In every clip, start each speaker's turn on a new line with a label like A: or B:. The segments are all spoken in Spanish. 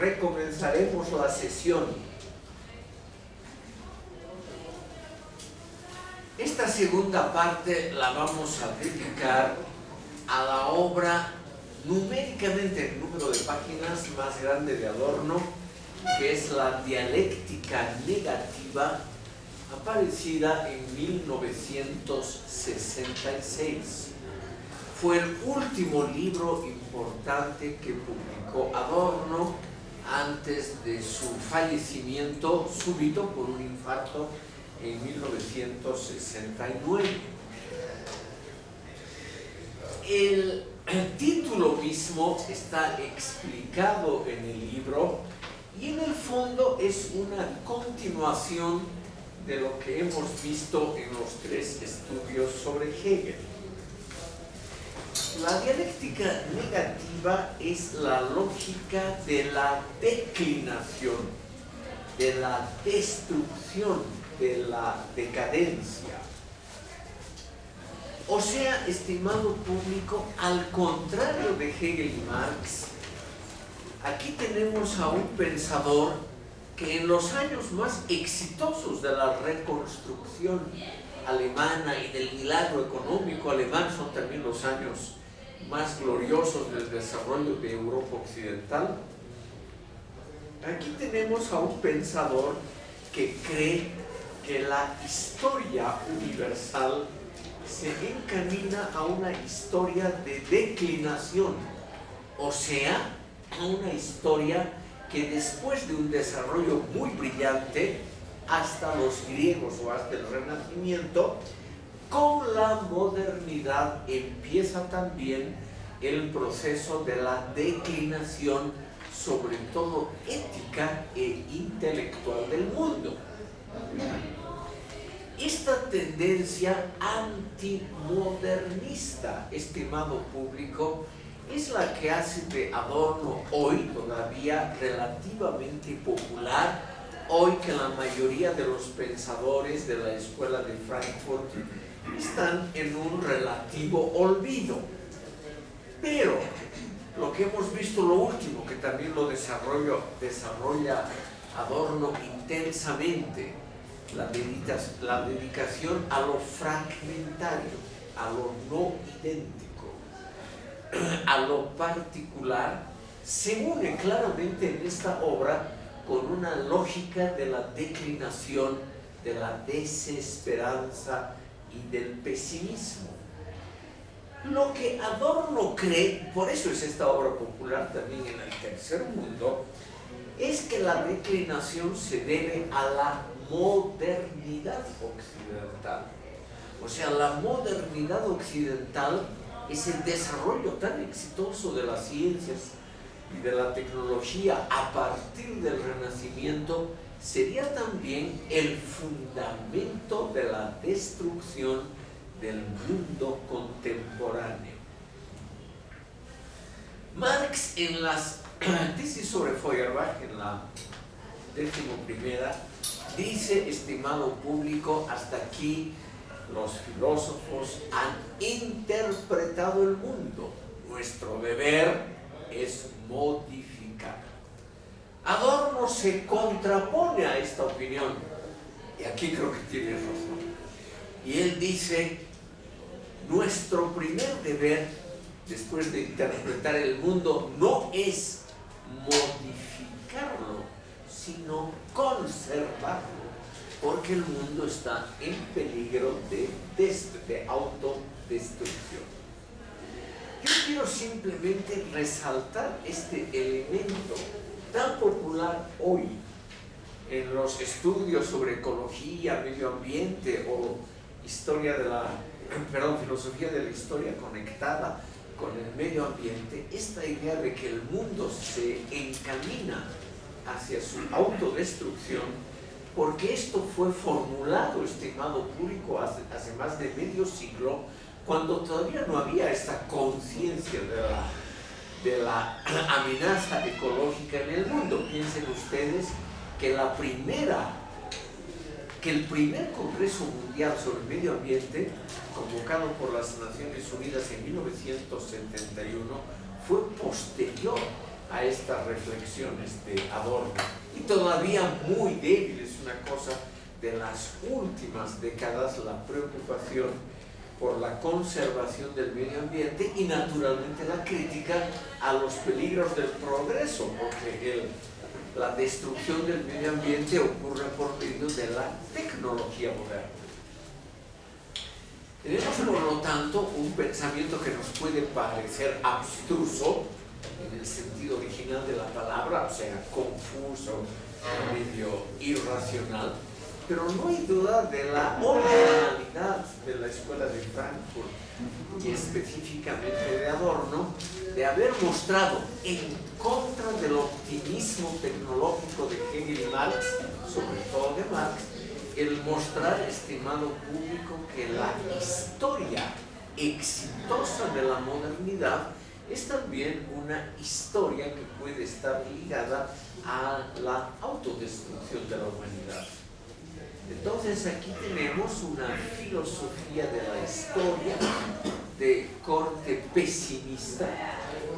A: recomenzaremos la sesión. Esta segunda parte la vamos a dedicar a la obra numéricamente el número de páginas más grande de Adorno, que es la Dialéctica Negativa, aparecida en 1966. Fue el último libro importante que publicó Adorno antes de su fallecimiento súbito por un infarto en 1969. El título mismo está explicado en el libro y en el fondo es una continuación de lo que hemos visto en los 3 estudios sobre Hegel. La dialéctica negativa es la lógica de la declinación, de la destrucción, de la decadencia. O sea, estimado público, al contrario de Hegel y Marx, aquí tenemos a un pensador que en los años más exitosos de la reconstrucción alemana y del milagro económico alemán, son también los años más gloriosos del desarrollo de Europa Occidental. Aquí tenemos a un pensador que cree que la historia universal se encamina a una historia de declinación, o sea, a una historia que después de un desarrollo muy brillante hasta los griegos o hasta el Renacimiento, con la modernidad empieza también el proceso de la declinación, sobre todo ética e intelectual del mundo. Esta tendencia antimodernista, estimado público, es la que hace de Adorno hoy todavía relativamente popular, hoy que la mayoría de los pensadores de la escuela de Frankfurt están en un relativo olvido. Pero lo que hemos visto, lo último, que también lo desarrolla Adorno intensamente, la dedicación a lo fragmentario, a lo no idéntico, a lo particular, se une claramente en esta obra con una lógica de la declinación, de la desesperanza y del pesimismo. Lo que Adorno cree, por eso es esta obra popular también en el tercer mundo, es que la declinación se debe a la modernidad occidental. O sea, la modernidad occidental es el desarrollo tan exitoso de las ciencias y de la tecnología a partir del Renacimiento, sería también el fundamento de la destrucción del mundo contemporáneo. Marx, en las tesis sobre Feuerbach, en la 11ª, dice, estimado público, hasta aquí los filósofos han interpretado el mundo. Nuestro deber es modificar. Adorno se contrapone a esta opinión, y aquí creo que tiene razón. Y él dice, nuestro primer deber, después de interpretar el mundo, no es modificarlo, sino conservarlo, porque el mundo está en peligro de autodestrucción. Yo quiero simplemente resaltar este elemento tan popular hoy en los estudios sobre ecología, medio ambiente o filosofía de la historia conectada con el medio ambiente, esta idea de que el mundo se encamina hacia su autodestrucción, porque esto fue formulado, estimado público, hace más de medio siglo, cuando todavía no había esta conciencia de la amenaza ecológica en el mundo. Piensen ustedes que el primer Congreso Mundial sobre el Medio Ambiente, convocado por las Naciones Unidas en 1971, fue posterior a este estas reflexiones de Adorno, y todavía muy débil, es una cosa de las últimas décadas, la preocupación por la conservación del medio ambiente y naturalmente la crítica a los peligros del progreso, porque la destrucción del medio ambiente ocurre por medio de la tecnología moderna. Tenemos, por lo tanto, un pensamiento que nos puede parecer abstruso en el sentido original de la palabra, o sea, confuso, medio irracional, pero no hay duda de la originalidad de la Escuela de Frankfurt y específicamente de Adorno, de haber mostrado en contra del optimismo tecnológico de Hegel y Marx, sobre todo de Marx, el mostrar, estimado público, que la historia exitosa de la modernidad es también una historia que puede estar ligada a la autodestrucción de la humanidad. Entonces aquí tenemos una filosofía de la historia de corte pesimista,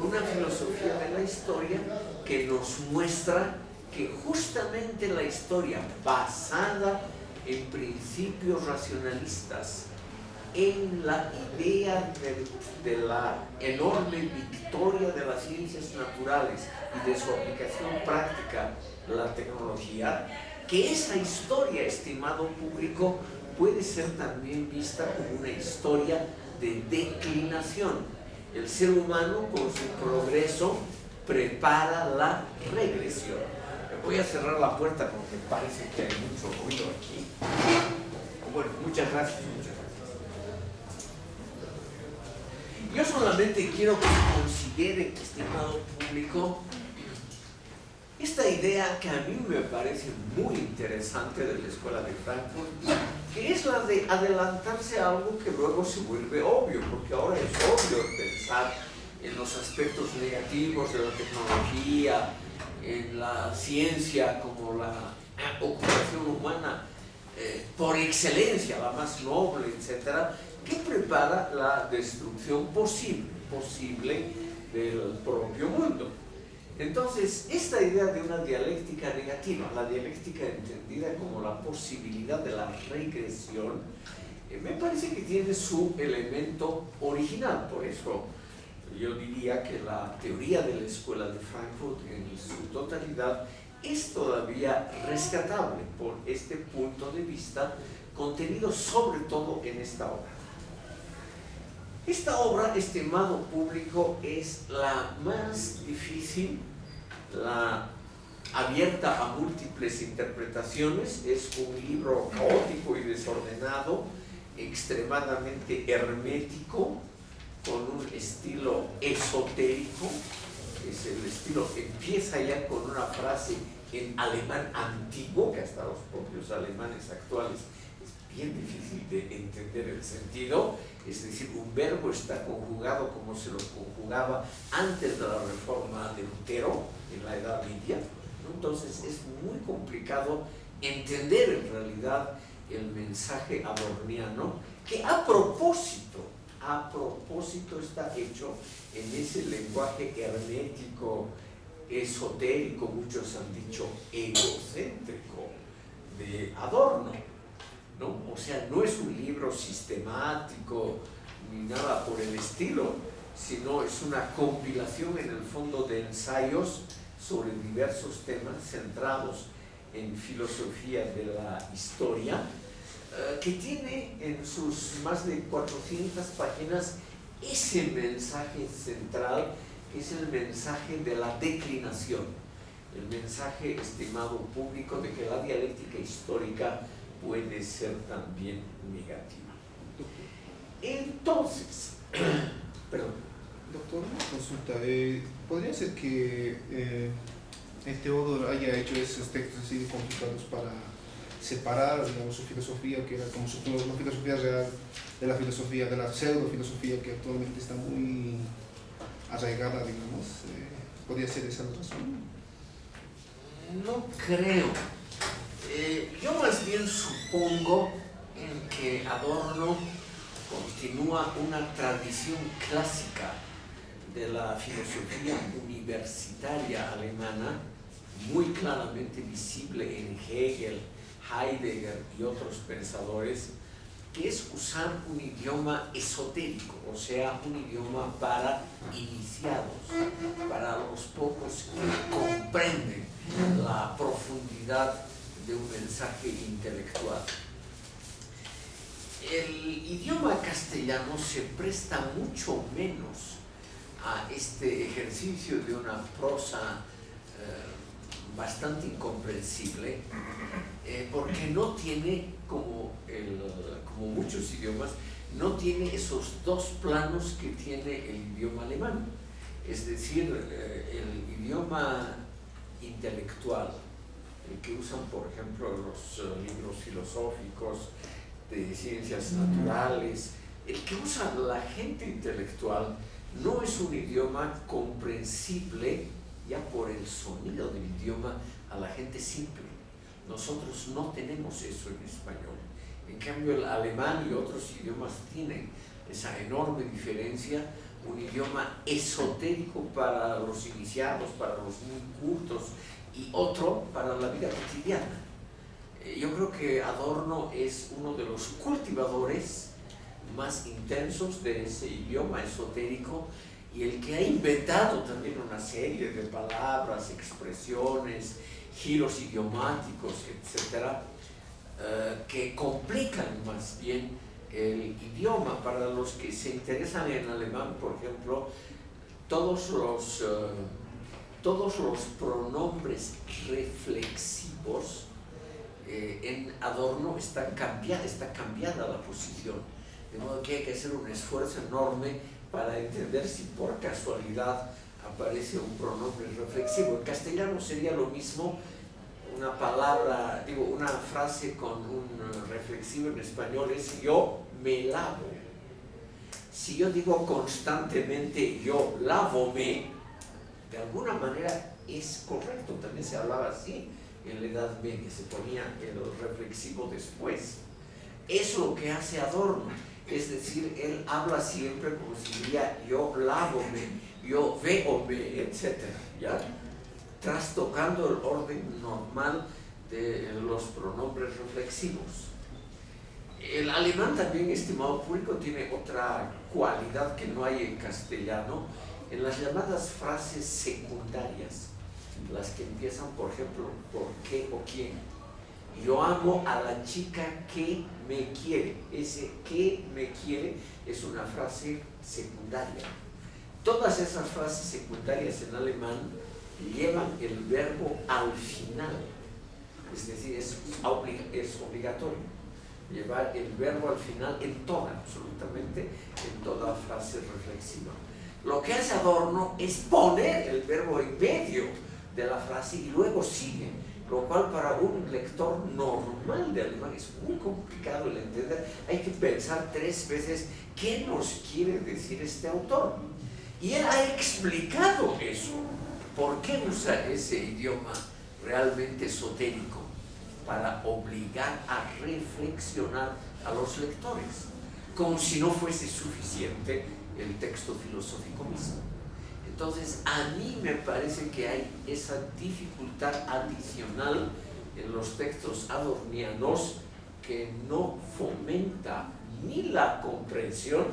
A: una filosofía de la historia que nos muestra que justamente la historia basada en principios racionalistas, en la idea de la enorme victoria de las ciencias naturales y de su aplicación práctica, la tecnología, que esa historia, estimado público, puede ser también vista como una historia de declinación. El ser humano, con su progreso, prepara la regresión. Voy a cerrar la puerta porque parece que hay mucho ruido aquí. Bueno, muchas gracias. Yo solamente quiero que considere, estimado público, esta idea que a mí me parece muy interesante de la Escuela de Frankfurt, que es la de adelantarse a algo que luego se vuelve obvio, porque ahora es obvio pensar en los aspectos negativos de la tecnología, en la ciencia como la ocupación humana por excelencia, la más noble, etcétera, que prepara la destrucción posible del propio mundo. Entonces, esta idea de una dialéctica negativa, la dialéctica entendida como la posibilidad de la regresión, me parece que tiene su elemento original. Por eso yo diría que la teoría de la Escuela de Frankfurt en su totalidad es todavía rescatable por este punto de vista, contenido sobre todo en esta obra. Esta obra, estimado público, es la más difícil, la abierta a múltiples interpretaciones, es un libro caótico y desordenado, extremadamente hermético, con un estilo esotérico. Es el estilo, empieza ya con una frase en alemán antiguo, que hasta los propios alemanes actuales es bien difícil de entender el sentido. Es decir, un verbo está conjugado como se lo conjugaba antes de la reforma de Lutero, en la Edad Media, ¿no? Entonces es muy complicado entender en realidad el mensaje adorniano, que a propósito está hecho en ese lenguaje hermético, esotérico, muchos han dicho egocéntrico, de Adorno, ¿no? O sea, no es un libro sistemático ni nada por el estilo, sino es una compilación en el fondo de ensayos sobre diversos temas centrados en filosofía de la historia, que tiene en sus más de 400 páginas ese mensaje central, que es el mensaje de la declinación, el mensaje, estimado público, de que la dialéctica histórica puede ser también negativa. Entonces, perdón.
B: Doctor, una consulta. ¿Podría ser que Teodor haya hecho esos textos así de complicados para separar, digamos, su filosofía, que era como la filosofía real, de la filosofía, de la pseudo-filosofía que actualmente está muy arraigada, digamos? ¿Podría ser esa la razón?
A: No creo. Yo más bien supongo que Adorno continúa una tradición clásica de la filosofía universitaria alemana, muy claramente visible en Hegel, Heidegger y otros pensadores, que es usar un idioma esotérico, o sea, un idioma para iniciados, para los pocos que comprenden la profundidad de un mensaje intelectual. El idioma castellano se presta mucho menos a este ejercicio de una prosa bastante incomprensible, porque no tiene, como muchos idiomas, no tiene esos dos planos que tiene el idioma alemán. Es decir, el idioma intelectual, el que usan, por ejemplo, los libros filosóficos de ciencias naturales, el que usa la gente intelectual, no es un idioma comprensible ya por el sonido del idioma a la gente simple. Nosotros no tenemos eso en español. En cambio, el alemán y otros idiomas tienen esa enorme diferencia, un idioma esotérico para los iniciados, para los muy cultos, y otro para la vida cotidiana. Yo creo que Adorno es uno de los cultivadores más intensos de ese idioma esotérico, y el que ha inventado también una serie de palabras, expresiones, giros idiomáticos, etcétera, que complican más bien el idioma. Para los que se interesan en alemán, por ejemplo, todos los pronombres reflexivos en Adorno está cambiada la posición, de modo que hay que hacer un esfuerzo enorme para entender si por casualidad aparece un pronombre reflexivo. En castellano sería lo mismo, una frase con un reflexivo en español es yo me lavo. Si yo digo constantemente yo lávome, de alguna manera es correcto, también se hablaba así en la Edad Media, se ponía el reflexivo después. Es lo que hace Adorno, es decir, él habla siempre como si diría yo lávome, yo véome, etc., ¿ya? Trastocando el orden normal de los pronombres reflexivos. El alemán también, estimado público, tiene otra cualidad que no hay en castellano. En las llamadas frases secundarias, las que empiezan, por ejemplo, por qué o quién. Yo amo a la chica que me quiere. Ese que me quiere es una frase secundaria. Todas esas frases secundarias en alemán llevan el verbo al final. Es decir, es obligatorio llevar el verbo al final absolutamente en toda frase reflexiva. Lo que hace Adorno es poner el verbo en medio de la frase y luego sigue, lo cual para un lector normal de alemán es muy complicado el entender. Hay que pensar 3 veces qué nos quiere decir este autor. Y él ha explicado eso. ¿Por qué usa ese idioma realmente esotérico? Para obligar a reflexionar a los lectores, como si no fuese suficiente el texto filosófico mismo. Entonces, a mí me parece que hay esa dificultad adicional en los textos adornianos que no fomenta ni la comprensión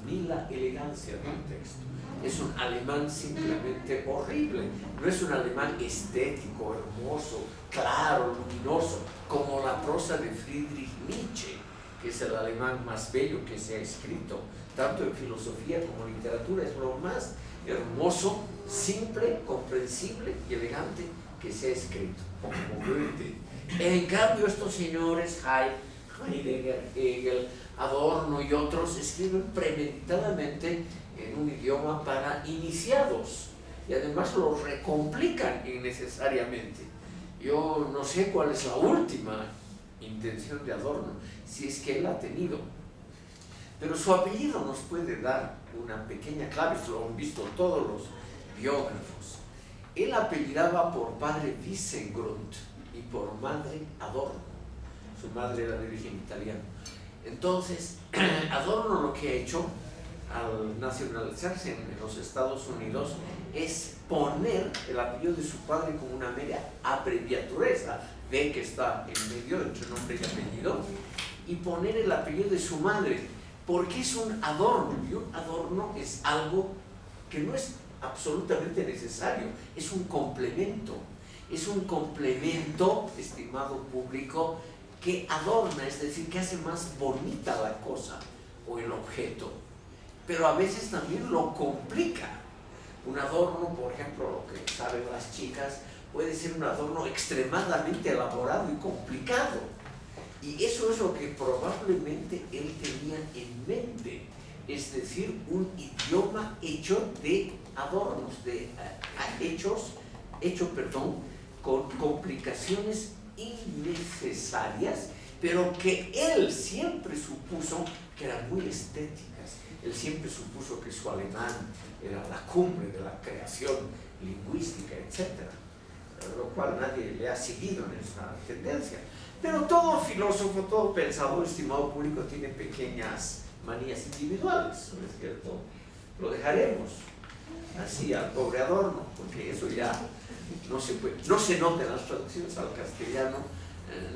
A: ni la elegancia del texto. Es un alemán simplemente horrible, no es un alemán estético, hermoso, claro, luminoso, como la prosa de Friedrich Nietzsche, que es el alemán más bello que se ha escrito, tanto en filosofía como en literatura. Es lo más hermoso, simple, comprensible y elegante que se ha escrito, como Goethe. En cambio, estos señores, Heidegger, Hegel, Adorno y otros, escriben premeditadamente en un idioma para iniciados y además lo recomplican innecesariamente. Yo no sé cuál es la última intención de Adorno, si es que él ha tenido, pero su apellido nos puede dar una pequeña clave. Lo han visto todos los biógrafos. Él apellidaba por padre Wiesengrund y por madre Adorno. Su madre era de origen italiano. Entonces, Adorno lo que ha hecho al nacionalizarse en los Estados Unidos es poner el apellido de su padre como una mera abreviatura, ve que está en medio entre nombre y apellido, y poner el apellido de su madre, porque es un adorno, y un adorno es algo que no es absolutamente necesario, es un complemento, estimado público, que adorna, es decir, que hace más bonita la cosa o el objeto, pero a veces también lo complica. Un adorno, por ejemplo, lo que saben las chicas, puede ser un adorno extremadamente elaborado y complicado. Y eso es lo que probablemente él tenía en mente, es decir, un idioma hecho de adornos, hecho con complicaciones innecesarias, pero que él siempre supuso que eran muy estéticas. Él siempre supuso que su alemán era la cumbre de la creación lingüística, etc. Lo cual nadie le ha seguido en esa tendencia. Pero todo filósofo, todo pensador, estimado público, tiene pequeñas manías individuales, ¿no es cierto? Lo dejaremos así al pobre adorno, porque eso ya no se puede, no se nota en las traducciones al castellano,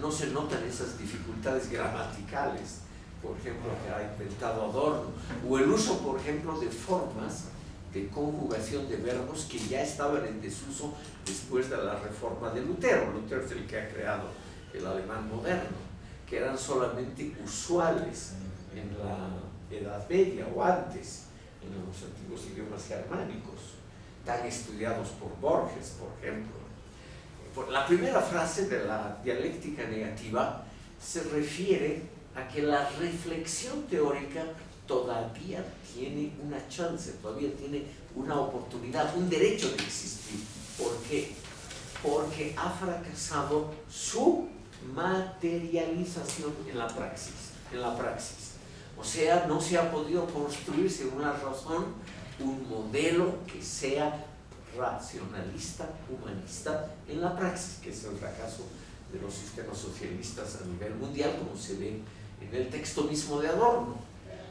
A: no se notan esas dificultades gramaticales, por ejemplo, que ha inventado Adorno, o el uso, por ejemplo, de formas de conjugación de verbos que ya estaban en desuso después de la reforma de Lutero. Lutero es el que ha creado el alemán moderno, que eran solamente usuales en la Edad Media o antes, en los antiguos idiomas germánicos, tan estudiados por Borges, por ejemplo. La primera frase de la dialéctica negativa se refiere a que la reflexión teórica todavía tiene una chance, todavía tiene una oportunidad, un derecho de existir. ¿Por qué? Porque ha fracasado su materialización en la praxis. O sea, no se ha podido construir, según una razón, un modelo que sea racionalista, humanista en la praxis, que es el fracaso de los sistemas socialistas a nivel mundial, como se ve en el texto mismo de Adorno.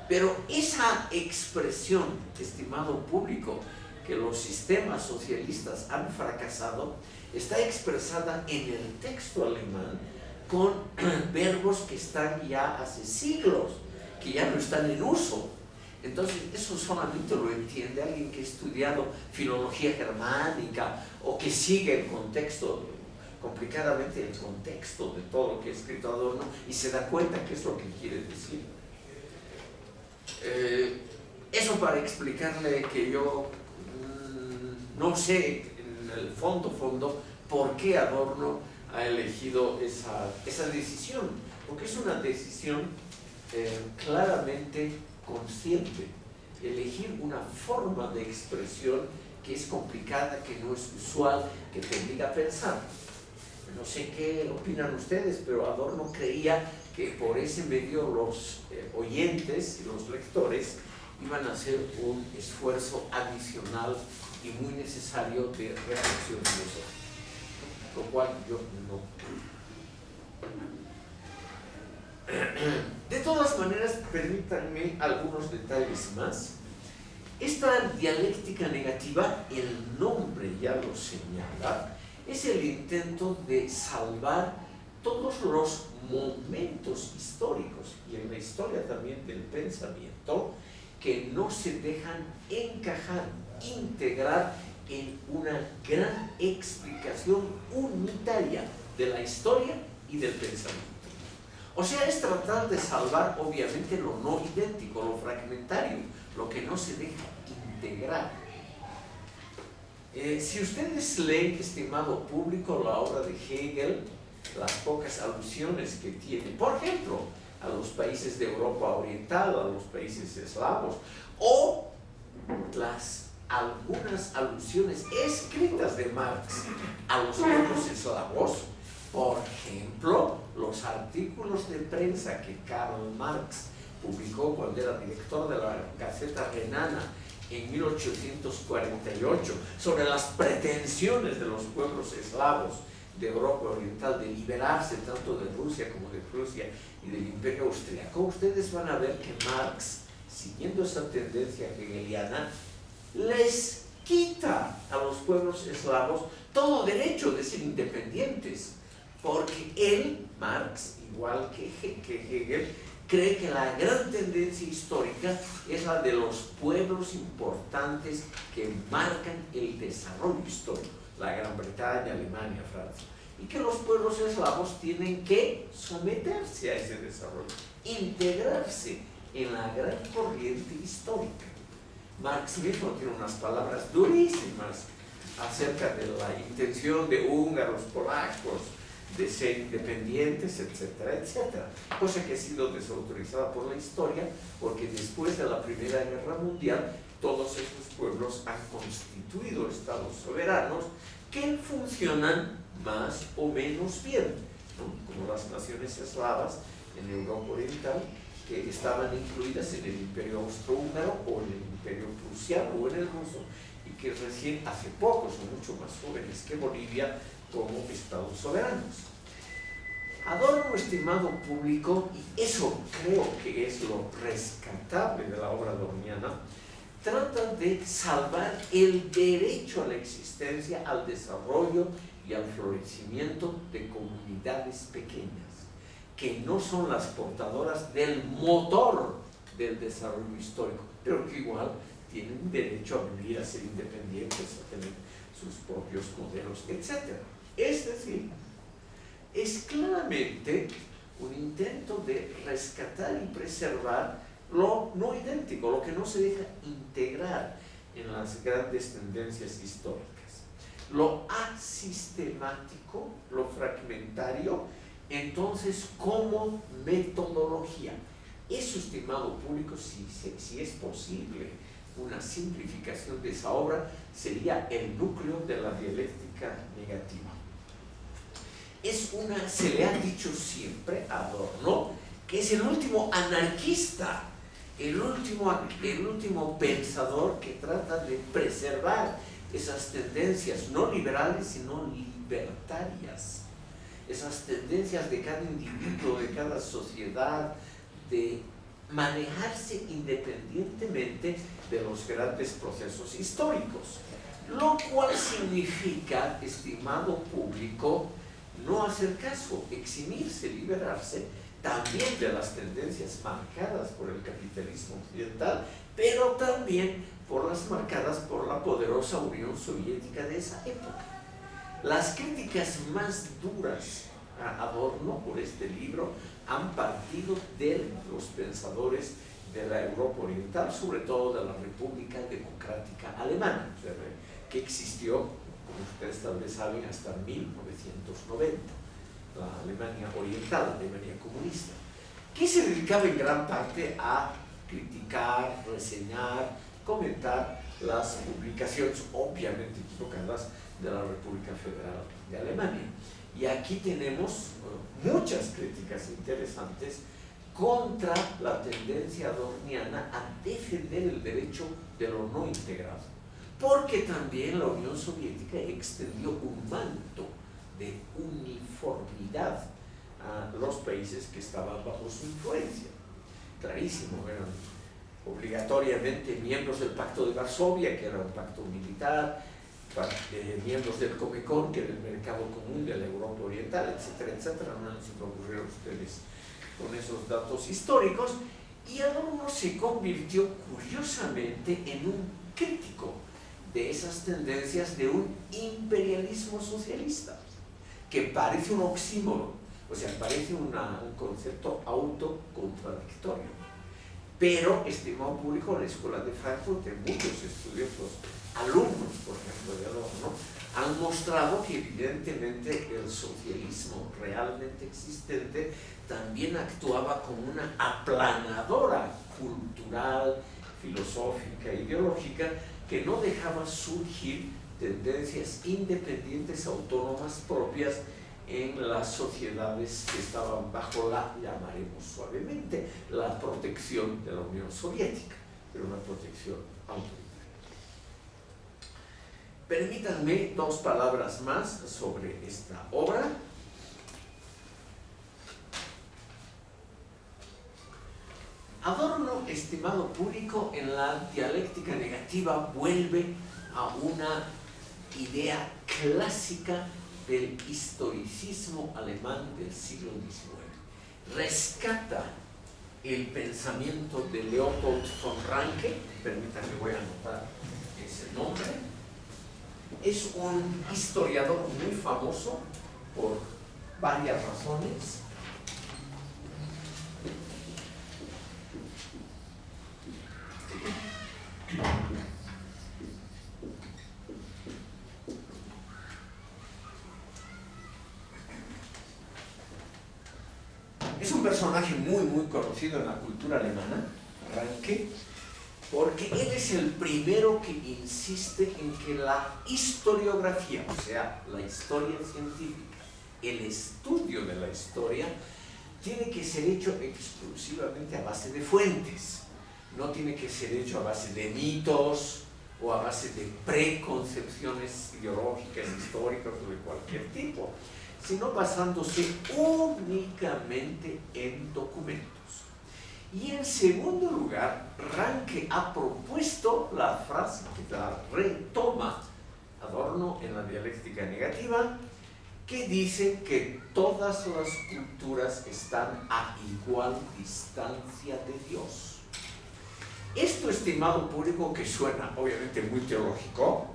A: Pero esa expresión, estimado público, que los sistemas socialistas han fracasado, está expresada en el texto alemán con verbos que están ya hace siglos, que ya no están en uso. Entonces, eso solamente lo entiende alguien que ha estudiado filología germánica o que sigue el contexto, complicadamente el contexto de todo lo que ha escrito Adorno, y se da cuenta qué es lo que quiere decir. Eso para explicarle que yo no sé en el fondo por qué Adorno ha elegido esa decisión, porque es una decisión claramente consciente, elegir una forma de expresión que es complicada, que no es usual, que te obliga a pensar. No sé qué opinan ustedes, pero Adorno creía que por ese medio los oyentes y los lectores iban a hacer un esfuerzo adicional y muy necesario de reflexión filosófica, lo cual yo no. De todas maneras, permítanme algunos detalles más. Esta dialéctica negativa, el nombre ya lo señala, es el intento de salvar todos los momentos históricos y en la historia también del pensamiento que no se dejan encajar, integrar en una gran explicación unitaria de la historia y del pensamiento. O sea, es tratar de salvar obviamente lo no idéntico, lo fragmentario, lo que no se deja integrar. Si ustedes leen, estimado público, la obra de Hegel, las pocas alusiones que tiene, por ejemplo, a los países de Europa Oriental, a los países eslavos, o algunas alusiones escritas de Marx a los pueblos eslavos, por ejemplo, los artículos de prensa que Karl Marx publicó cuando era director de la Gaceta Renana en 1848 sobre las pretensiones de los pueblos eslavos de Europa Oriental de liberarse tanto de Rusia como de Prusia y del Imperio Austriaco. Ustedes van a ver que Marx siguiendo esa tendencia hegeliana, les quita a los pueblos eslavos todo derecho de ser independientes, porque él, Marx, igual que Hegel, cree que la gran tendencia histórica es la de los pueblos importantes que marcan el desarrollo histórico, la Gran Bretaña, Alemania, Francia, y que los pueblos eslavos tienen que someterse a ese desarrollo, integrarse en la gran corriente histórica. Marx mismo tiene unas palabras durísimas acerca de la intención de húngaros, polacos, de ser independientes, etcétera, etcétera. Cosa que ha sido desautorizada por la historia, porque después de la Primera Guerra Mundial, todos esos pueblos han constituido estados soberanos que funcionan más o menos bien, ¿no? Como las naciones eslavas en Europa Oriental, que estaban incluidas en el Imperio Austrohúngaro o en el Imperio Prusiano o en el ruso, y que recién hace poco son mucho más jóvenes que Bolivia como estados soberanos. Adorno, estimado público, y eso creo que es lo rescatable de la obra adorniana, trata de salvar el derecho a la existencia, al desarrollo y al florecimiento de comunidades pequeñas, que no son las portadoras del motor del desarrollo histórico, pero que igual tienen derecho a vivir, a ser independientes, a tener sus propios modelos, etc. Es decir, es claramente un intento de rescatar y preservar lo no idéntico, lo que no se deja integrar en las grandes tendencias históricas. Lo asistemático, lo fragmentario, entonces como metodología. Eso, estimado público, si es posible una simplificación de esa obra, sería el núcleo de la dialéctica negativa. Se le ha dicho siempre a Adorno que es el último anarquista, el último pensador que trata de preservar esas tendencias no liberales sino libertarias, esas tendencias de cada individuo, de cada sociedad, de manejarse independientemente de los grandes procesos históricos, lo cual significa, estimado público, no hacer caso, eximirse, liberarse también de las tendencias marcadas por el capitalismo occidental, pero también por las marcadas por la poderosa Unión Soviética de esa época. Las críticas más duras a Adorno por este libro han partido de los pensadores de la Europa Oriental, sobre todo de la República Democrática Alemana, o sea, que existió, como ustedes tal vez saben, hasta 1990, la Alemania Oriental, la Alemania comunista, que se dedicaba en gran parte a criticar, reseñar, comentar las publicaciones obviamente equivocadas de la República Federal de Alemania. Y aquí tenemos muchas críticas interesantes contra la tendencia adorniana a defender el derecho de lo no integrado, porque también la Unión Soviética extendió un manto de uniformidad a los países que estaban bajo su influencia. Clarísimo, eran obligatoriamente miembros del Pacto de Varsovia, que era un pacto militar, miembros del Comecon, que era el mercado común de la Europa Oriental, etcétera, etcétera. No se me ocurrieron ustedes con esos datos históricos, y Adorno se convirtió curiosamente en un crítico de esas tendencias de un imperialismo socialista, que parece un oxímoron, o sea, parece un concepto autocontradictorio. Pero, estimado público, la Escuela de Frankfurt, de muchos estudiosos, alumnos, por ejemplo, de Adorno, han mostrado que evidentemente el socialismo realmente existente también actuaba como una aplanadora cultural, filosófica, ideológica, que no dejaba surgir tendencias independientes, autónomas, propias en las sociedades que estaban bajo la, llamaremos suavemente, la protección de la Unión Soviética, pero una protección autoritaria. Permítanme dos palabras más sobre esta obra. Adorno estimado público, en la dialéctica negativa vuelve a una idea clásica del historicismo alemán del siglo XIX. Rescata el pensamiento de Leopold von Ranke, permítanme, voy a anotar ese nombre. Es un historiador muy famoso por varias razones. Es un personaje muy conocido en la cultura alemana, Ranke, porque él es el primero que insiste en que la historiografía, o sea, la historia científica, el estudio de la historia, tiene que ser hecho exclusivamente a base de fuentes. No tiene que ser hecho a base de mitos o a base de preconcepciones ideológicas, históricas o de cualquier tipo, sino basándose únicamente en documentos. Y en segundo lugar, Ranke ha propuesto la frase que la retoma Adorno en la dialéctica negativa, que dice que todas las culturas están a igual distancia de Dios. Esto, estimado público, que suena obviamente muy teológico,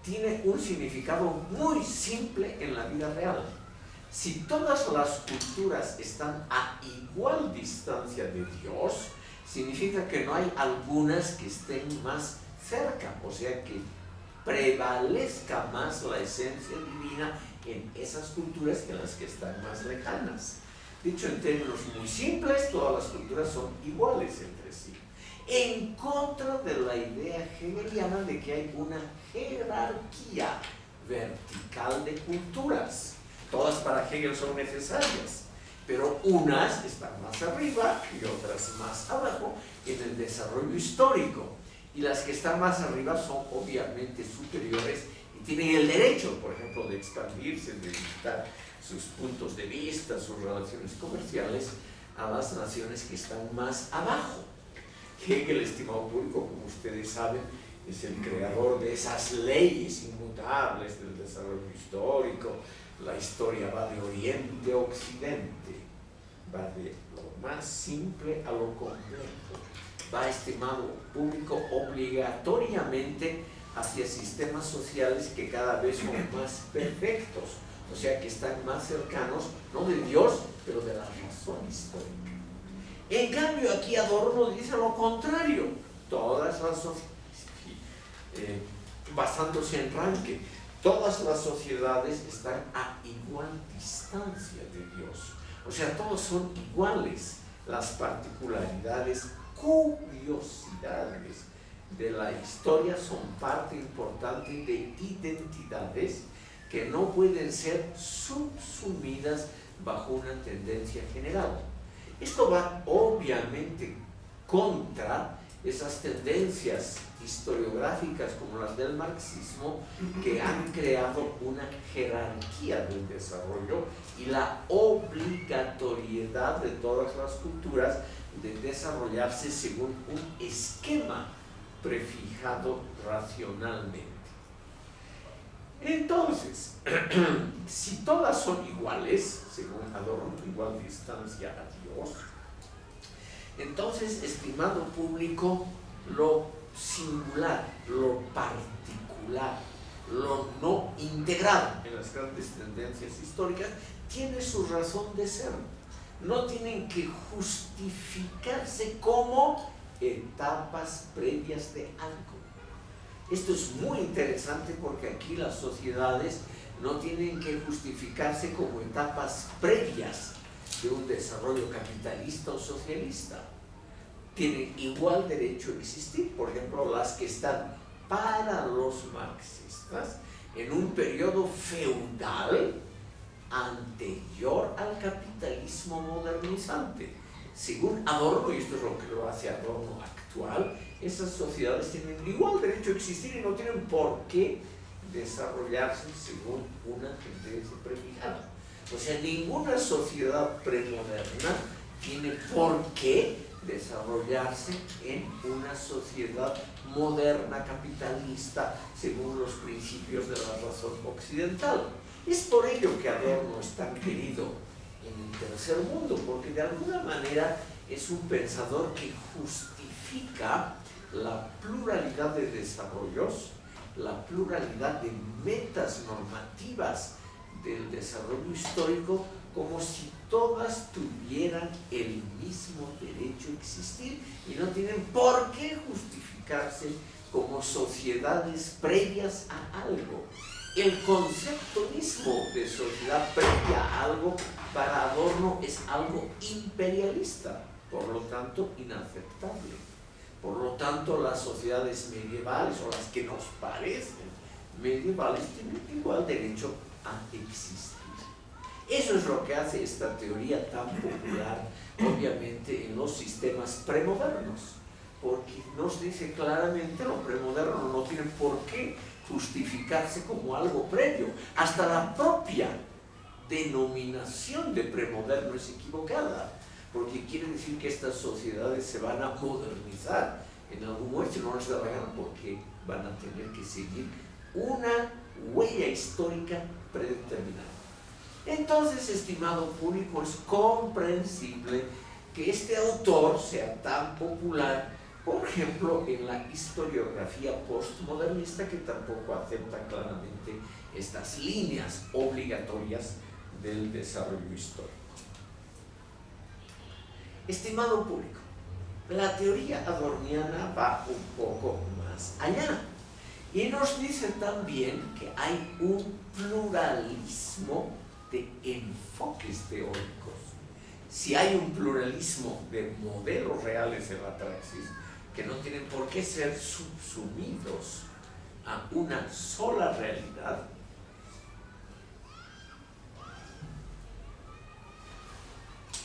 A: tiene un significado muy simple en la vida real. Si todas las culturas están a igual distancia de Dios, significa que no hay algunas que estén más cerca, o sea que prevalezca más la esencia divina en esas culturas que en las que están más lejanas. Dicho en términos muy simples, todas las culturas son iguales entre sí, en contra de la idea hegeliana de que hay una jerarquía vertical de culturas. Todas para Hegel son necesarias, pero unas están más arriba y otras más abajo en el desarrollo histórico. Y las que están más arriba son obviamente superiores y tienen el derecho, por ejemplo, de expandirse, de visitar sus puntos de vista, sus relaciones comerciales a las naciones que están más abajo. Hegel, estimado público, como ustedes saben, es el creador de esas leyes inmutables del desarrollo histórico. La historia va de oriente a occidente, va de lo más simple a lo complejo, va, estimado público, obligatoriamente hacia sistemas sociales que cada vez son más perfectos, o sea que están más cercanos, no de Dios, pero de la razón histórica. En cambio, aquí Adorno dice lo contrario. Todas las sociedades, basándose en Ranke, todas las sociedades están a igual distancia de Dios. O sea, todos son iguales. Las particularidades, curiosidades de la historia son parte importante de identidades que no pueden ser subsumidas bajo una tendencia general. Esto va obviamente contra esas tendencias historiográficas como las del marxismo, que han creado una jerarquía del desarrollo y la obligatoriedad de todas las culturas de desarrollarse según un esquema prefijado racionalmente. Entonces, si todas son iguales, según Adorno, igual distancia a Dios, entonces, estimado público, lo singular, lo particular, lo no integrado en las grandes tendencias históricas tiene su razón de ser. No tienen que justificarse como etapas previas de algo. Esto es muy interesante porque aquí las sociedades no tienen que justificarse como etapas previas de un desarrollo capitalista o socialista. Tienen igual derecho a existir, por ejemplo, las que están para los marxistas en un periodo feudal anterior al capitalismo modernizante. Según Adorno, y esto es lo que lo hace Adorno actual, esas sociedades tienen igual derecho a existir y no tienen por qué desarrollarse según una tendencia prefijada. O sea, ninguna sociedad premoderna tiene por qué desarrollarse en una sociedad moderna, capitalista, según los principios de la razón occidental. Es por ello que Adorno es tan querido en el tercer mundo, porque de alguna manera es un pensador que justifica la pluralidad de desarrollos, la pluralidad de metas normativas del desarrollo histórico, como si todas tuvieran el mismo derecho a existir y no tienen por qué justificarse como sociedades previas a algo. El concepto mismo de sociedad previa a algo para Adorno es algo imperialista, por lo tanto inaceptable. Por lo tanto, las sociedades medievales o las que nos parecen medievales tienen igual derecho a existir. Eso es lo que hace esta teoría tan popular, obviamente, en los sistemas premodernos, porque nos dice claramente lo premoderno no tiene por qué justificarse como algo previo. Hasta la propia denominación de premoderno es equivocada, porque quiere decir que estas sociedades se van a modernizar en algún momento, si no les da la gana, porque van a tener que seguir una huella histórica predeterminada. Entonces, estimado público, es comprensible que este autor sea tan popular, por ejemplo, en la historiografía postmodernista, que tampoco acepta claramente estas líneas obligatorias del desarrollo histórico. Estimado público, la teoría adorniana va un poco más allá y nos dice también que hay un pluralismo de enfoques teóricos. Si hay un pluralismo de modelos reales en la praxis, que no tienen por qué ser subsumidos a una sola realidad,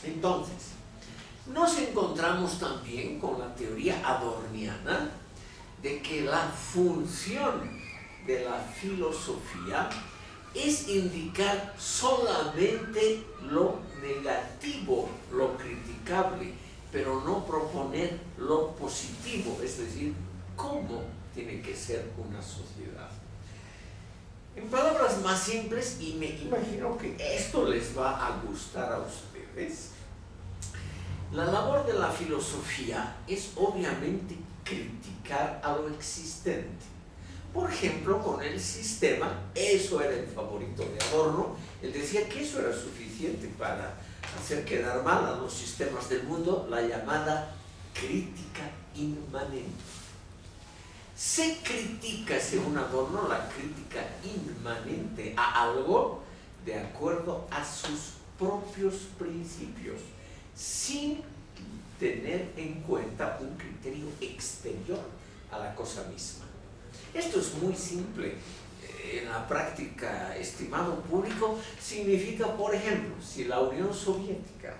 A: entonces nos encontramos también con la teoría adorniana de que la función de la filosofía es indicar solamente lo negativo, lo criticable, pero no proponer lo positivo, es decir, cómo tiene que ser una sociedad. En palabras más simples, y me imagino que esto les va a gustar a ustedes, la labor de la filosofía es obviamente criticar a lo existente. Por ejemplo, con el sistema, eso era el favorito de Adorno. Él decía que eso era suficiente para hacer quedar mal a los sistemas del mundo, la llamada crítica inmanente. Se critica, según Adorno, la crítica inmanente a algo de acuerdo a sus propios principios, sin tener en cuenta un criterio exterior a la cosa misma. Esto es muy simple. En la práctica, estimado público, significa, por ejemplo, si la Unión Soviética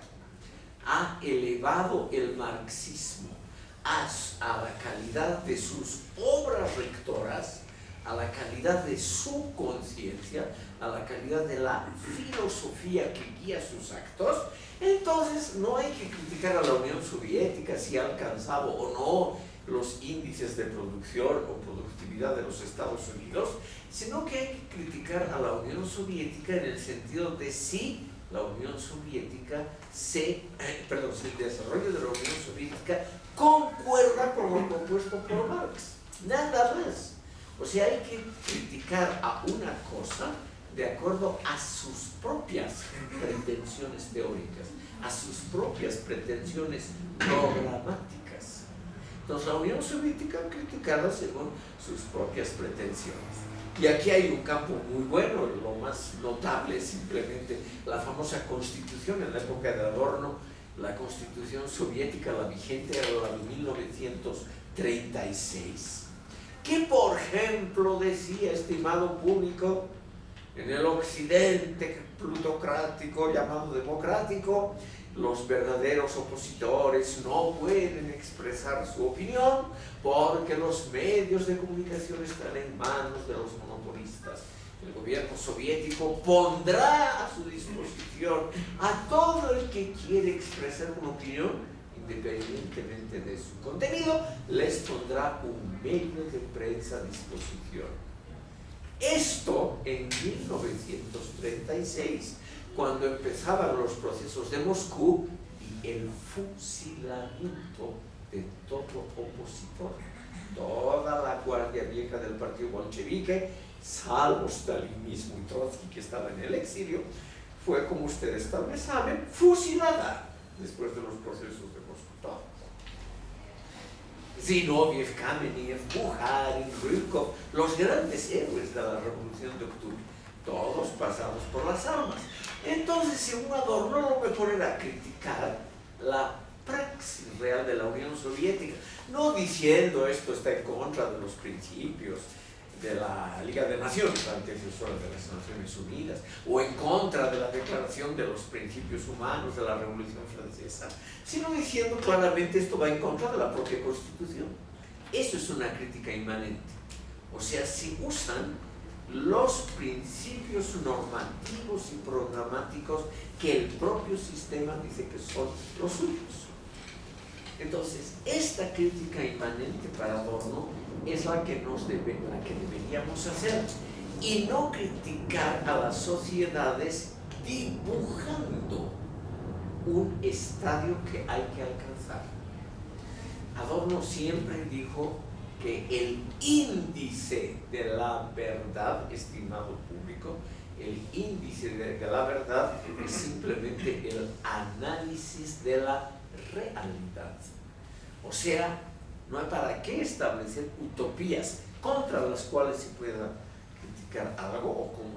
A: ha elevado el marxismo a la calidad de sus obras rectoras, a la calidad de su conciencia, a la calidad de la filosofía que guía sus actos, entonces no hay que criticar a la Unión Soviética si ha alcanzado o no los índices de producción o productividad de los Estados Unidos, sino que hay que criticar a la Unión Soviética en el sentido de si la Unión Soviética el desarrollo de la Unión Soviética concuerda con lo propuesto por Marx, nada más. O sea, hay que criticar a una cosa de acuerdo a sus propias pretensiones teóricas, a sus propias pretensiones programáticas. Entonces, la Unión Soviética criticada según sus propias pretensiones. Y aquí hay un campo muy bueno, lo más notable es simplemente la famosa Constitución en la época de Adorno, la Constitución soviética, la vigente era la de 1936, que por ejemplo decía, estimado público, en el occidente plutocrático llamado democrático, los verdaderos opositores no pueden expresar su opinión porque los medios de comunicación están en manos de los monopolistas. El gobierno soviético pondrá a su disposición a todo el que quiere expresar una opinión independientemente de su contenido, les pondrá un medio de prensa a disposición. Esto en 1936, cuando empezaban los procesos de Moscú y el fusilamiento de todo opositor. Toda la guardia vieja del partido bolchevique, salvo Stalin mismo y Trotsky, que estaba en el exilio, fue, como ustedes tal vez saben, fusilada después de los procesos de Moscú. Zinoviev, Kamenev, Bukharin, Rykov, los grandes héroes de la Revolución de Octubre, todos pasados por las armas. Entonces, según Adorno, lo mejor era criticar la praxis real de la Unión Soviética, no diciendo esto está en contra de los principios de la Liga de Naciones, la antecesora de las Naciones Unidas, o en contra de la Declaración de los Principios Humanos de la Revolución Francesa, sino diciendo claramente esto va en contra de la propia Constitución. Eso es una crítica inmanente. O sea, se usan los principios normativos y programáticos que el propio sistema dice que son los suyos. Entonces, esta crítica inmanente para Adorno es la que deberíamos hacer, y no criticar a las sociedades dibujando un estadio que hay que alcanzar. Adorno siempre dijo que el índice de la verdad, estimado público, el índice de la verdad es simplemente el análisis de la realidad. O sea, no hay para qué establecer utopías contra las cuales se pueda criticar algo o como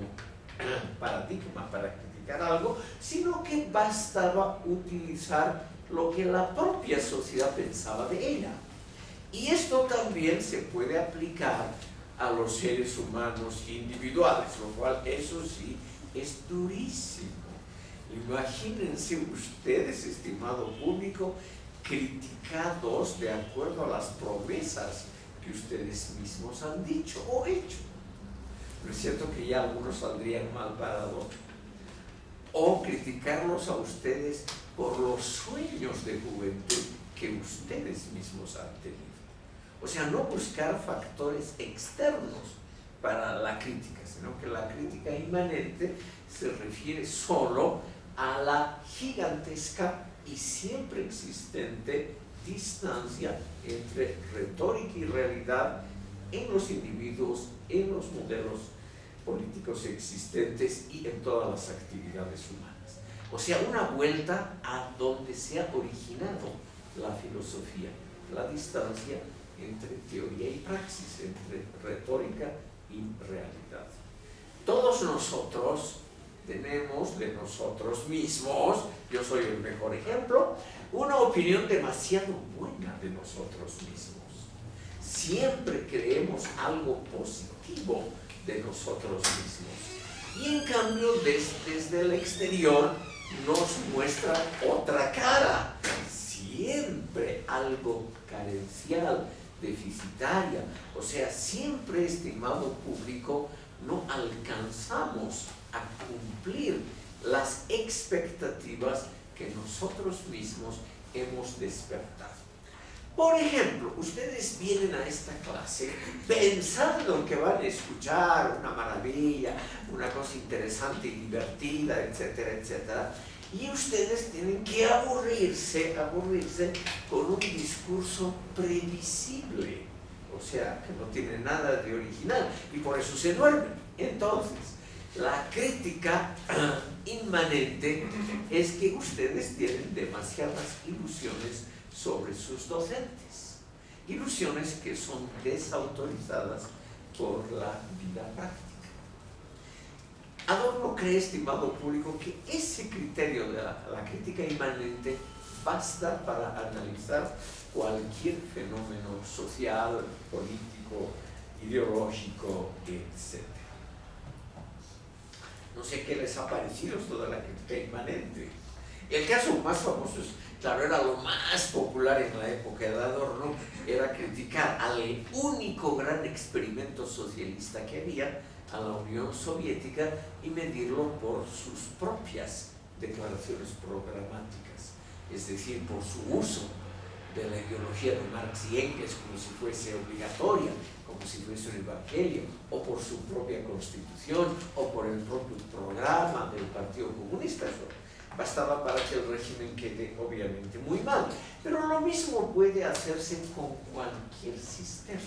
A: paradigma para criticar algo, sino que bastaba utilizar lo que la propia sociedad pensaba de ella. Y esto también se puede aplicar a los seres humanos individuales, lo cual, eso sí, es durísimo. Imagínense ustedes, estimado público, criticados de acuerdo a las promesas que ustedes mismos han dicho o hecho. ¿No es cierto que ya algunos saldrían mal parados? O criticarlos a ustedes por los sueños de juventud que ustedes mismos han tenido. O sea, no buscar factores externos para la crítica, sino que la crítica inmanente se refiere solo a la gigantesca y siempre existente distancia entre retórica y realidad en los individuos, en los modelos políticos existentes y en todas las actividades humanas. O sea, una vuelta a donde se ha originado la filosofía, la distancia entre teoría y praxis, entre retórica y realidad. Todos nosotros tenemos de nosotros mismos, yo soy el mejor ejemplo, una opinión demasiado buena de nosotros mismos. Siempre creemos algo positivo de nosotros mismos. Y en cambio, desde el exterior nos muestra otra cara, siempre algo carencial, deficitaria. O sea, siempre, estimado público, no alcanzamos a cumplir las expectativas que nosotros mismos hemos despertado. Por ejemplo, ustedes vienen a esta clase pensando que van a escuchar una maravilla, una cosa interesante y divertida, etcétera, etcétera, y ustedes tienen que aburrirse con un discurso previsible, o sea, que no tiene nada de original, y por eso se duermen. Entonces, la crítica inmanente es que ustedes tienen demasiadas ilusiones sobre sus docentes, ilusiones que son desautorizadas por la vida práctica. Adorno cree, estimado público, que ese criterio de la crítica inmanente basta para analizar cualquier fenómeno social, político, ideológico, etc. No sé qué les ha parecido esto de la crítica inmanente. El caso más famoso es, claro, era lo más popular en la época de Adorno, era criticar al único gran experimento socialista que había, a la Unión Soviética, y medirlo por sus propias declaraciones programáticas. es decir, por su uso de la ideología de Marx y Engels como si fuese obligatoria, como si fuese un evangelio, o por su propia constitución, o por el propio programa del Partido Comunista. Eso bastaba para que el régimen quede obviamente muy mal. Pero lo mismo puede hacerse con cualquier sistema,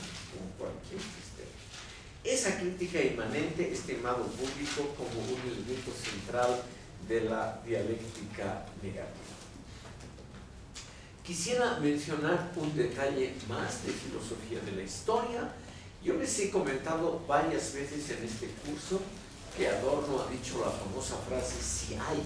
A: Esa crítica inmanente, estimado público, como un elemento central de la dialéctica negativa. Quisiera mencionar un detalle más de filosofía de la historia. Yo les he comentado varias veces en este curso que Adorno ha dicho la famosa frase: si hay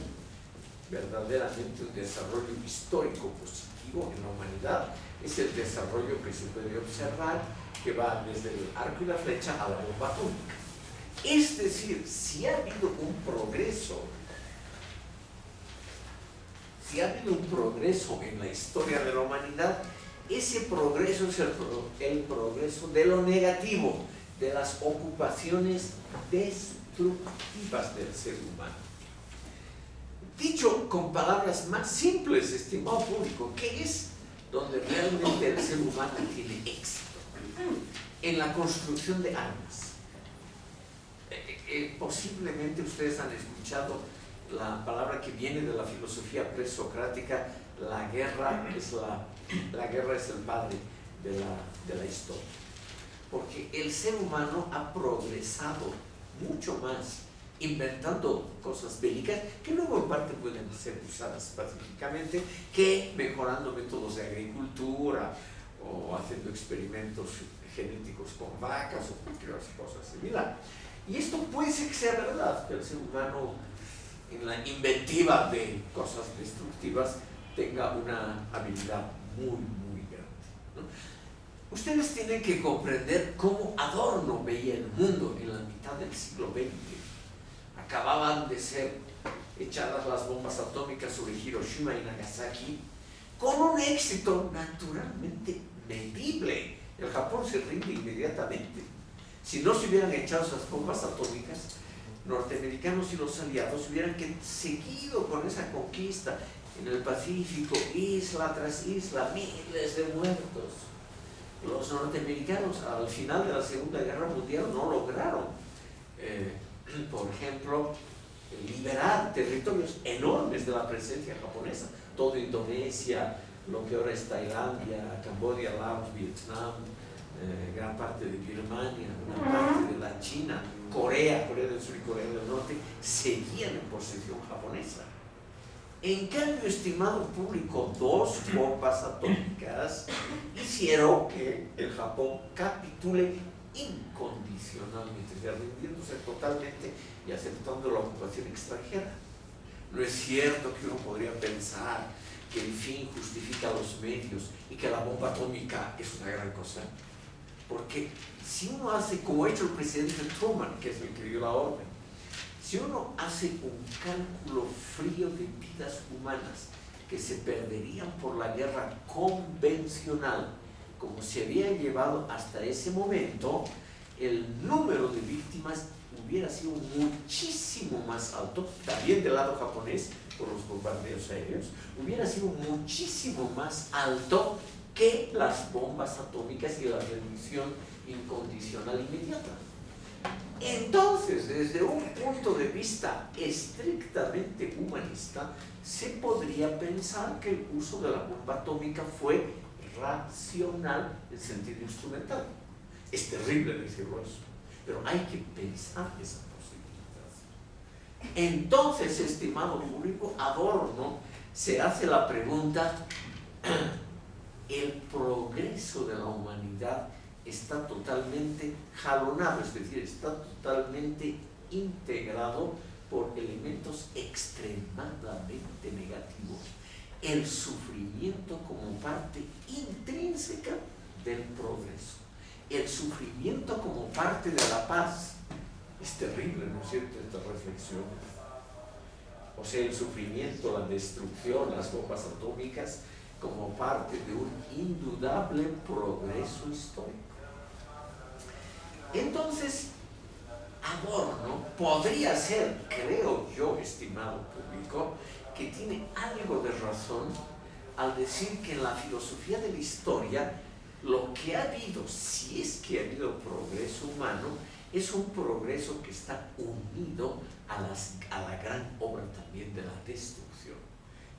A: verdaderamente un desarrollo histórico positivo en la humanidad, es el desarrollo que se puede observar, que va desde el arco y la flecha a la bomba atómica. Es decir, si ha habido un progreso, en la historia de la humanidad, ese progreso es el progreso de lo negativo, de las ocupaciones destructivas del ser humano. Dicho con palabras más simples, estimado público, ¿qué es donde realmente el ser humano tiene éxito? En la construcción de armas. Posiblemente ustedes han escuchado la palabra que viene de la filosofía presocrática: la guerra es el padre de la historia. Porque el ser humano ha progresado mucho más inventando cosas bélicas que luego en parte pueden ser usadas pacíficamente, que mejorando métodos de agricultura o haciendo experimentos genéticos con vacas o cualquier cosa similar. Y esto puede ser que sea verdad, que el ser humano en la inventiva de cosas destructivas tenga una habilidad muy grande, ¿no? Ustedes tienen que comprender cómo Adorno veía el mundo en la mitad del siglo XX. Acababan de ser echadas las bombas atómicas sobre Hiroshima y Nagasaki con un éxito naturalmente medible. El Japón se rinde inmediatamente. Si no se hubieran echado esas bombas atómicas, norteamericanos y los aliados hubieran seguido con esa conquista en el Pacífico, isla tras isla, miles de muertos. Los norteamericanos al final de la Segunda Guerra Mundial no lograron, por ejemplo, liberar territorios enormes de la presencia japonesa. Toda Indonesia, lo que ahora es Tailandia, Camboya, Laos, Vietnam, gran parte de Birmania, una parte de la China, Corea del Sur y Corea del Norte seguían en posesión japonesa. En cambio, estimado público, 2 bombas atómicas hicieron que el Japón capitule incondicionalmente, rindiéndose totalmente y aceptando la ocupación extranjera. No es cierto que uno podría pensar que el fin justifica los medios y que la bomba atómica es una gran cosa. Porque si uno hace, como ha hecho el presidente Truman, que es el que dio la orden, si uno hace un cálculo frío de vidas humanas que se perderían por la guerra convencional, como se había llevado hasta ese momento, el número de víctimas hubiera sido muchísimo más alto, también del lado japonés, por los bombardeos aéreos, hubiera sido muchísimo más alto que las bombas atómicas y la rendición incondicional inmediata. Entonces, desde un punto de vista estrictamente humanista, se podría pensar que el uso de la bomba atómica fue racional en sentido instrumental. Es terrible decirlo eso, pero hay que pensar esa posibilidad. Entonces, estimado público, Adorno se hace la pregunta: el progreso de la humanidad está totalmente jalonado, es decir, está totalmente integrado por elementos extremadamente negativos. El sufrimiento como parte intrínseca del progreso, el sufrimiento como parte de la paz. Es terrible, ¿no es cierto?, esta reflexión. O sea, el sufrimiento, la destrucción, las bombas atómicas como parte de un indudable progreso histórico. Entonces, Adorno podría ser, creo yo, estimado público, que tiene algo de razón al decir que en la filosofía de la historia lo que ha habido, si es que ha habido progreso humano, es un progreso que está unido a la gran obra también de la destrucción.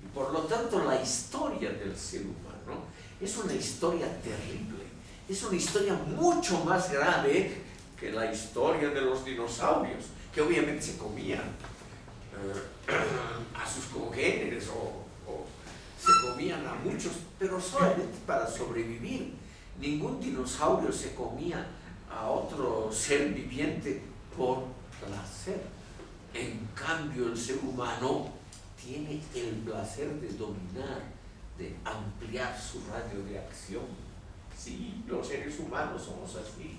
A: Y por lo tanto la historia del ser humano es una historia terrible, es una historia mucho más grave que la historia de los dinosaurios, que obviamente se comían a sus congéneres o se comían a muchos, pero solamente para sobrevivir. Ningún dinosaurio se comía a otro ser viviente por placer. En cambio, el ser humano tiene el placer de dominar, de ampliar su radio de acción. Sí, los seres humanos somos así.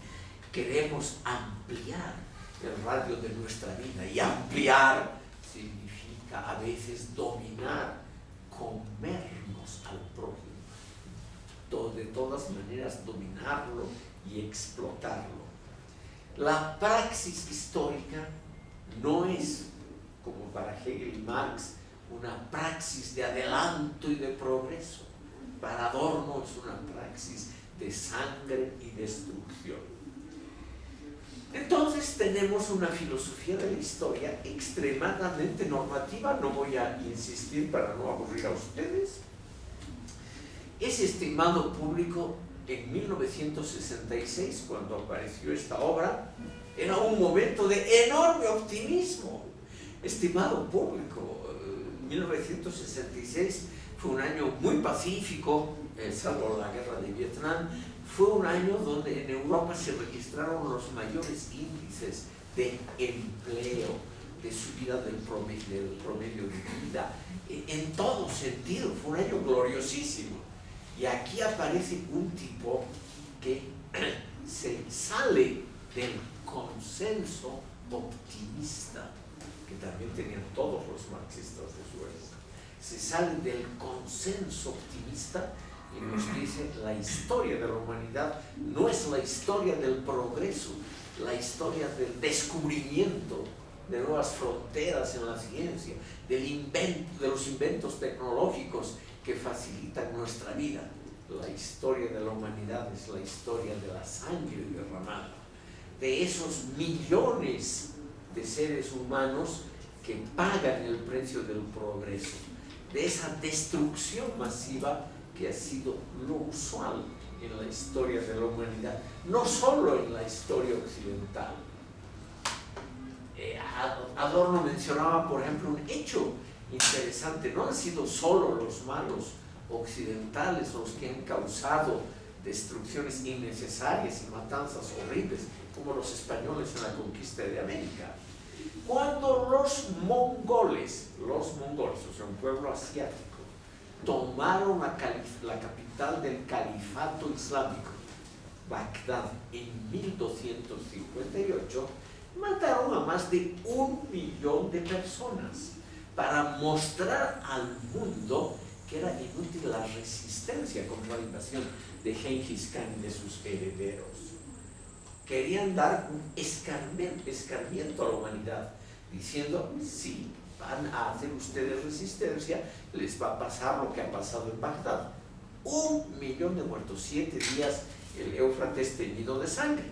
A: Queremos ampliar el radio de nuestra vida, y ampliar significa a veces dominar, comernos al prójimo, de todas maneras dominarlo y explotarlo. La praxis histórica no es, como para Hegel y Marx, una praxis de adelanto y de progreso. Para Adorno es una praxis de sangre y destrucción. Entonces tenemos una filosofía de la historia extremadamente normativa. No voy a insistir para no aburrir a ustedes. Ese estimado público en 1966, cuando apareció esta obra, era un momento de enorme optimismo. Estimado público, 1966 fue un año muy pacífico, salvo la guerra de Vietnam. Fue un año donde en Europa se registraron los mayores índices de empleo, de subida del promedio de vida, en todo sentido. Fue un año gloriosísimo. Y aquí aparece un tipo que se sale del consenso optimista, que también tenían todos los marxistas de su época. Se sale del consenso optimista y nos dice: la historia de la humanidad no es la historia del progreso, la historia del descubrimiento de nuevas fronteras en la ciencia, de los inventos tecnológicos que facilitan nuestra vida. La historia de la humanidad es la historia de la sangre derramada, de esos millones de seres humanos que pagan el precio del progreso, de esa destrucción masiva que ha sido lo usual en la historia de la humanidad, no solo en la historia occidental. Adorno mencionaba, por ejemplo, un hecho interesante: no han sido solo los malos occidentales los que han causado destrucciones innecesarias y matanzas horribles, como los españoles en la conquista de América. Cuando los mongoles, o sea, un pueblo asiático, tomaron la capital del califato islámico, Bagdad, en 1258, mataron a más de 1 millón de personas para mostrar al mundo que era inútil la resistencia contra la invasión de Gengis Khan y de sus herederos. Querían dar un escarmiento a la humanidad, diciendo: si van a hacer ustedes resistencia, les va a pasar lo que ha pasado en Bagdad. 1 millón de muertos, 7 días el Éufrates teñido de sangre.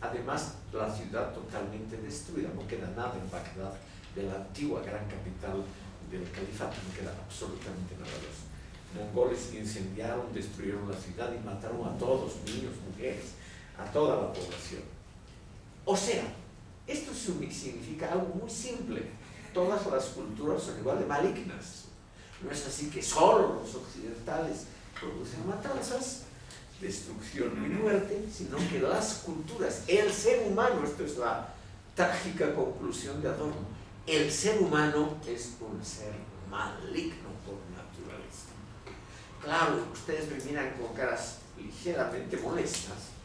A: Además, la ciudad totalmente destruida, no queda nada en Bagdad, de la antigua gran capital del califato, no queda absolutamente nada. Los mongoles incendiaron, destruyeron la ciudad y mataron a todos, niños, mujeres, a toda la población. O sea, esto significa algo muy simple: todas las culturas son igual de malignas. No es así que solo los occidentales producen matanzas, destrucción y muerte, sino que las culturas, el ser humano, esto es la trágica conclusión de Adorno, el ser humano es un ser maligno por naturaleza. Claro, ustedes me miran con caras ligeramente molestas,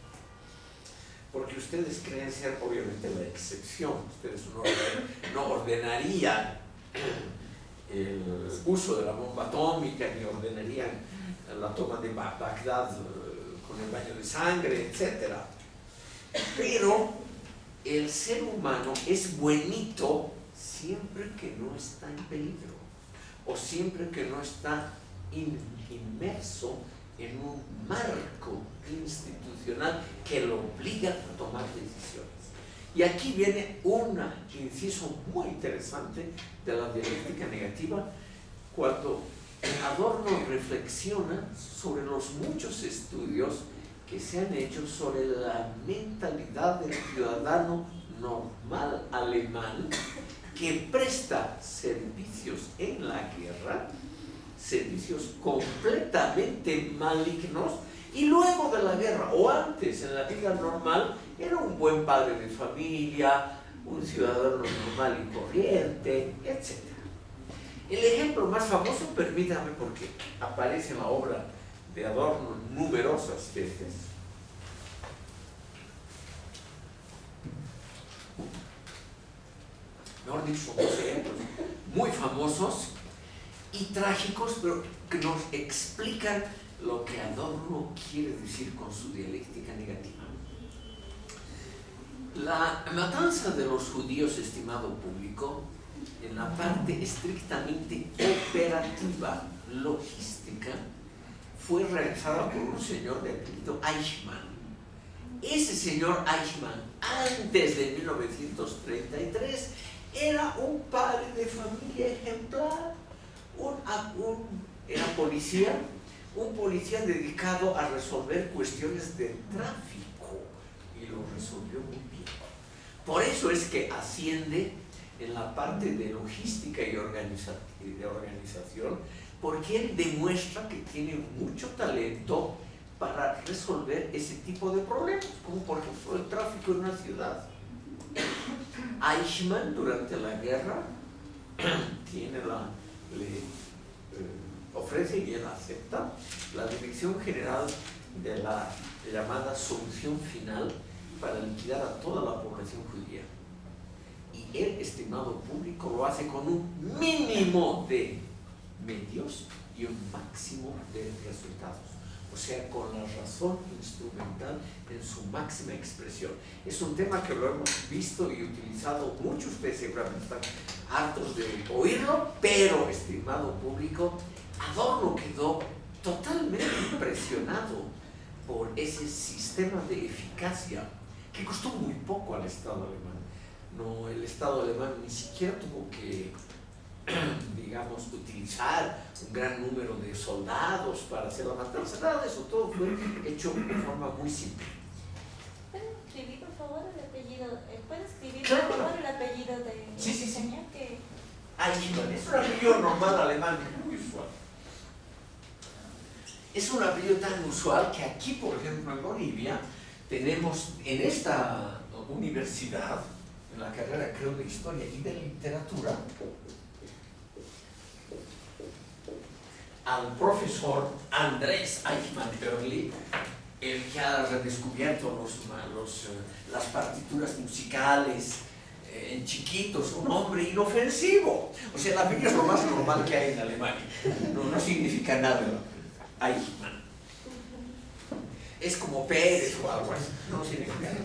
A: porque ustedes creen ser obviamente la excepción. Ustedes no ordenarían el uso de la bomba atómica, ni ordenarían la toma de Bagdad con el baño de sangre, etc. Pero el ser humano es buenito siempre que no está en peligro, o siempre que no está inmerso en un marco institucional que lo obliga a tomar decisiones. Y aquí viene un inciso muy interesante de la dialéctica negativa, cuando Adorno reflexiona sobre los muchos estudios que se han hecho sobre la mentalidad del ciudadano normal alemán que presta servicios en la guerra, servicios completamente malignos, y luego de la guerra o antes en la vida normal era un buen padre de familia, un ciudadano normal y corriente, etc. El ejemplo más famoso, permítame, porque aparece en la obra de Adorno numerosas veces, mejor dicho, dos ejemplos muy famosos y trágicos, pero que nos explican lo que Adorno quiere decir con su dialéctica negativa. La matanza de los judíos, estimado público, en la parte estrictamente operativa, logística, fue realizada por un señor de apellido Eichmann. Ese señor Eichmann, antes de 1933, era un padre de familia ejemplar, era policía, un policía dedicado a resolver cuestiones de tráfico, y lo resolvió muy bien. Por eso es que asciende en la parte de logística y de organización, porque él demuestra que tiene mucho talento para resolver ese tipo de problemas, como por ejemplo el tráfico en una ciudad. Eichmann, durante la guerra, ofrece y él acepta la dirección general de la llamada solución final para liquidar a toda la población judía. Y él, estimado público, lo hace con un mínimo de medios y un máximo de resultados. O sea, con la razón instrumental en su máxima expresión. Es un tema que lo hemos visto y utilizado mucho, ustedes seguramente están hartos de oírlo, pero, estimado público, Adorno quedó totalmente impresionado por ese sistema de eficacia que costó muy poco al Estado alemán. No, el Estado alemán ni siquiera tuvo que, digamos, utilizar un gran número de soldados para hacer la matanza, nada de eso, todo fue hecho de forma muy simple.
C: ¿Puede escribir, por favor, el apellido? ¿Puede escribir,
A: Claro.
C: por favor, el apellido de
A: Sí.
C: señor que...
A: Eichmann es un apellido normal alemán, muy usual. Es un apellido tan usual que aquí, por ejemplo, en Bolivia, tenemos en esta universidad, en la carrera, creo, de Historia y de Literatura, al profesor Andrés Eichmann Early, el que ha redescubierto las partituras musicales en chiquitos, un hombre inofensivo. O sea, el apellido es lo más normal que hay en Alemania. No significa nada Eichmann. Es como Pérez o algo así. No significa nada.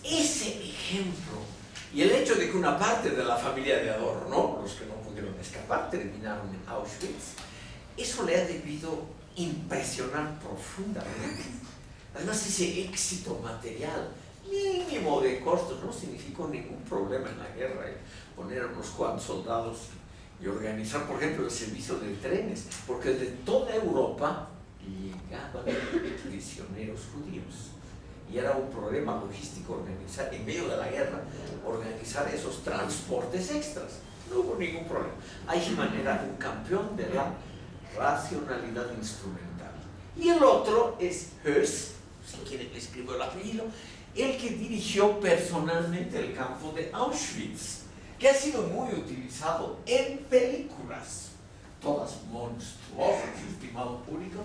A: Ese ejemplo y el hecho de que una parte de la familia de Adorno, los que no pudieron escapar, terminaron en Auschwitz, eso le ha debido impresionar profundamente. Además, ese éxito material mínimo de costos no significó ningún problema en la guerra. Poner a unos cuantos soldados y organizar, por ejemplo, el servicio de trenes, porque de toda Europa llegaban prisioneros judíos. Y era un problema logístico organizar, en medio de la guerra, organizar esos transportes extras. No hubo ningún problema. Eichmann era un campeón de la racionalidad instrumental. Y el otro es Höss, si quieren le escribo el apellido, el que dirigió personalmente el campo de Auschwitz, que ha sido muy utilizado en películas, todas monstruosas, estimado público,